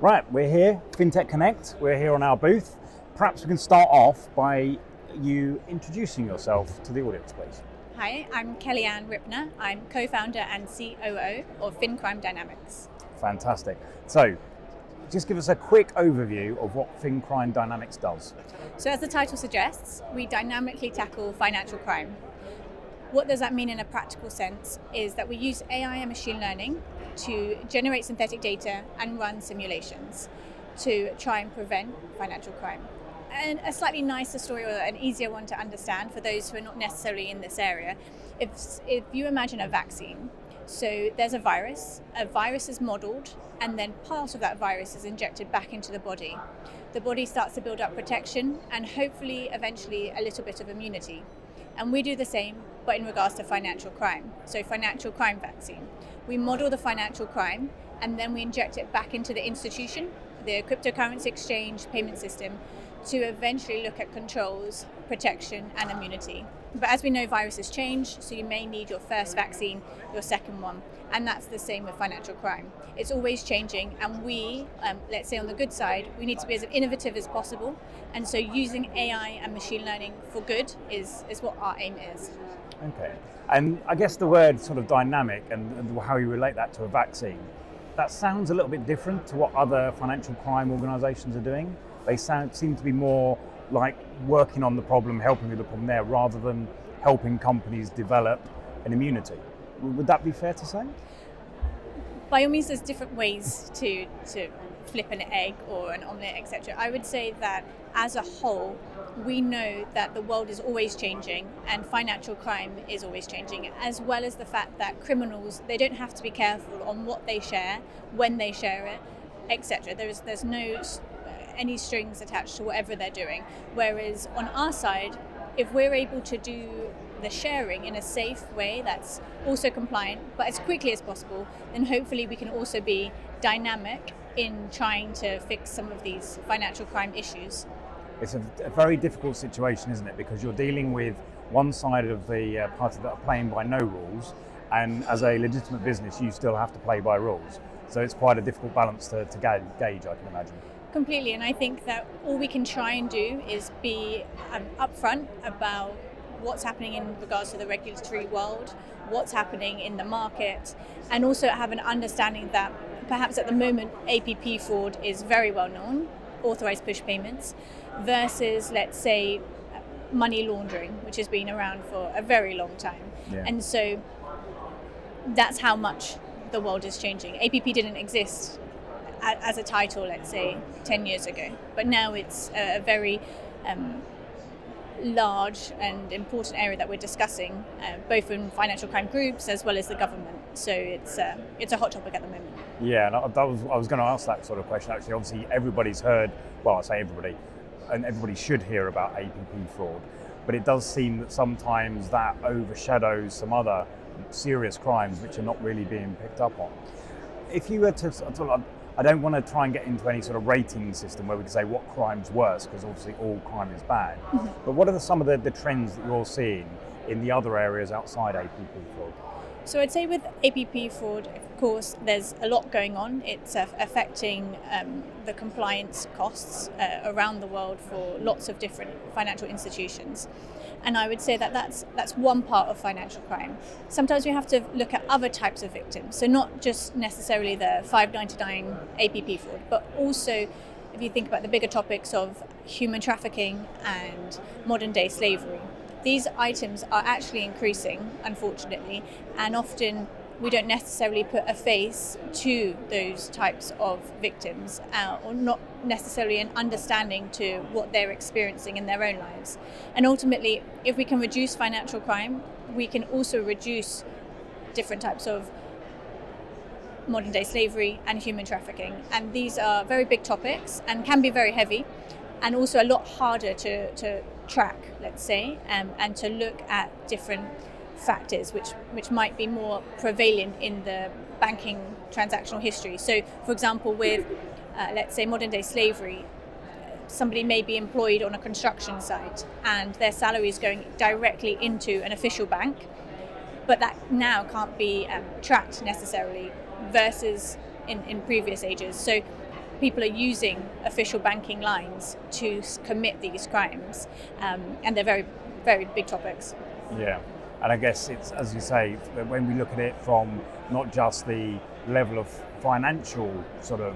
Right, we're here, Fintech Connect. We're here on our booth. Perhaps we can start off by you introducing yourself to the audience, please. Hi, I'm Kellyann Ripnar. I'm co-founder and COO of Fincrime Dynamics. Fantastic. So, just give us a quick overview of what Fincrime Dynamics does. So as the title suggests, we dynamically tackle financial crime. What does that mean in a practical sense is that we use AI and machine learning to generate synthetic data and run simulations to try and prevent financial crime. And a slightly nicer story, or an easier one to understand for those who are not necessarily in this area, if you imagine a vaccine, so there's a virus is modeled, and then part of that virus is injected back into the body. The body starts to build up protection and hopefully eventually a little bit of immunity. And we do the same, but in regards to financial crime. So financial crime vaccine. We model the financial crime and then we inject it back into the institution, the cryptocurrency exchange payment system, to eventually look at controls, protection and immunity. But as we know, viruses change, so you may need your first vaccine, your second one, and that's the same with financial crime. It's always changing, and we, let's say on the good side, we need to be as innovative as possible, and so using AI and machine learning for good is what our aim is. Okay, and I guess the word sort of dynamic and how you relate that to a vaccine, that sounds a little bit different to what other financial crime organisations are doing. They seem to be more like working on the problem, helping with the problem there, rather than helping companies develop an immunity. Would that be fair to say? By all means, there's different ways to flip an egg or an omelette, etc. I would say that as a whole, we know that the world is always changing and financial crime is always changing, as well as the fact that criminals, they don't have to be careful on what they share, when they share it, etc. There's no any strings attached to whatever they're doing. Whereas on our side, if we're able to do the sharing in a safe way that's also compliant, but as quickly as possible, then hopefully we can also be dynamic in trying to fix some of these financial crime issues. It's a very difficult situation, isn't it? Because you're dealing with one side of the party that are playing by no rules, and as a legitimate business, you still have to play by rules. So it's quite a difficult balance to gauge, I can imagine. Completely, and I think that all we can try and do is be upfront about what's happening in regards to the regulatory world, what's happening in the market, and also have an understanding that perhaps at the moment APP fraud is very well known, authorized push payments, versus let's say money laundering, which has been around for a very long time. Yeah. And so that's how much the world is changing. APP didn't exist as a title, let's say 10 years ago, but now it's a very large and important area that we're discussing, both in financial crime groups as well as the government. So it's a hot topic at the moment. Yeah, and I was going to ask that sort of question actually. Obviously everybody's heard, well I say everybody, and everybody should hear about APP fraud, but it does seem that sometimes that overshadows some other serious crimes which are not really being picked up on. If you were to I don't want to try and get into any sort of rating system where we can say what crime's worse, because obviously all crime is bad. Mm-hmm. But what are some of the trends that you're seeing in the other areas outside APP fraud? So I'd say with APP fraud, of course, there's a lot going on. It's affecting the compliance costs around the world for lots of different financial institutions. And I would say that that's one part of financial crime. Sometimes we have to look at other types of victims. So not just necessarily the 599 APP fraud, but also if you think about the bigger topics of human trafficking and modern day slavery. These items are actually increasing, unfortunately, and often we don't necessarily put a face to those types of victims, or not necessarily an understanding to what they're experiencing in their own lives. And ultimately, if we can reduce financial crime, we can also reduce different types of modern day slavery and human trafficking. And these are very big topics and can be very heavy, and also a lot harder to track, let's say, and to look at different factors which might be more prevalent in the banking transactional history. So, for example, with let's say modern day slavery, somebody may be employed on a construction site and their salary is going directly into an official bank, but that now can't be tracked necessarily versus in previous ages. So people are using official banking lines to commit these crimes, and they're very, very big topics. Yeah, and I guess it's, as you say, when we look at it from not just the level of financial sort of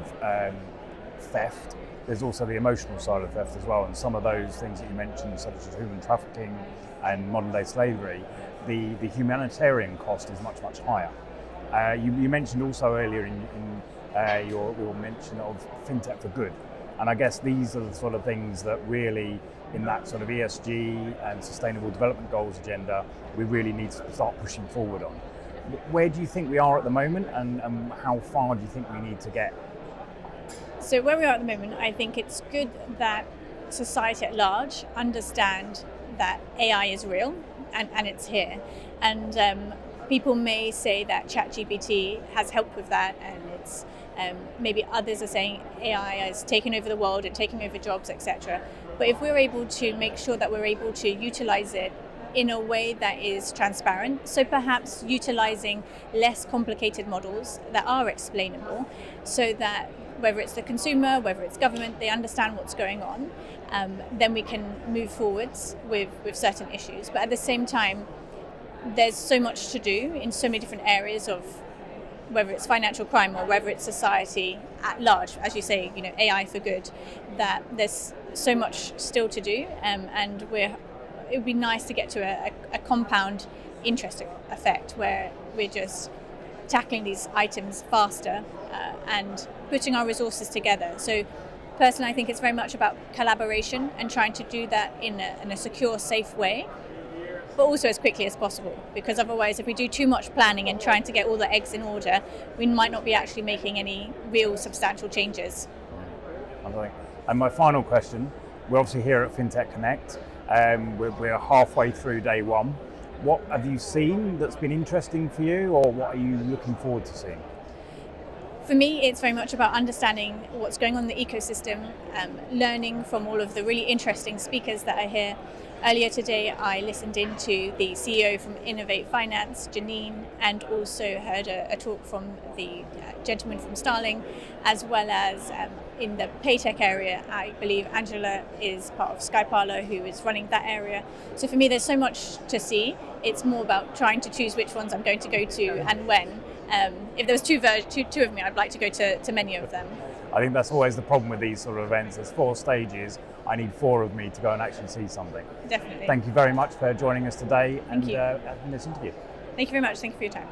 theft, there's also the emotional side of theft as well, and some of those things that you mentioned, such as human trafficking and modern day slavery, the humanitarian cost is much, much higher. You mentioned also earlier in your mention of Fintech for good, and I guess these are the sort of things that really, in that sort of ESG and Sustainable Development Goals agenda, we really need to start pushing forward on. Where do you think we are at the moment, and how far do you think we need to get? So where we are at the moment, I think it's good that society at large understand that AI is real and it's here. And people may say that ChatGPT has helped with that, and it's maybe others are saying AI has taken over the world and taking over jobs, etc. But if we're able to make sure that we're able to utilize it in a way that is transparent, so perhaps utilizing less complicated models that are explainable, so that whether it's the consumer, whether it's government, they understand what's going on, then we can move forwards with certain issues. But at the same time, there's so much to do in so many different areas of whether it's financial crime or whether it's society at large, as you say, AI for good, that there's so much still to do, and it would be nice to get to a compound interest effect where we're just tackling these items faster and putting our resources together. So personally, I think it's very much about collaboration and trying to do that in a secure, safe way, but also as quickly as possible, because otherwise if we do too much planning and trying to get all the eggs in order, we might not be actually making any real substantial changes. And my final question, we're obviously here at Fintech Connect, we're halfway through day one. What have you seen that's been interesting for you, or what are you looking forward to seeing? For me, it's very much about understanding what's going on in the ecosystem, learning from all of the really interesting speakers that are here. Earlier today, I listened into the CEO from Innovate Finance, Janine, and also heard a talk from the gentleman from Starling, as well as in the paytech area, I believe Angela is part of Skyparler, who is running that area. So for me, there's so much to see. It's more about trying to choose which ones I'm going to go to and when. If there was two of me, I'd like to go to many of them. I think that's always the problem with these sort of events. There's 4 stages. I need 4 of me to go and actually see something. Definitely. Thank you very much for joining us today and having this interview. Thank you very much. Thank you for your time.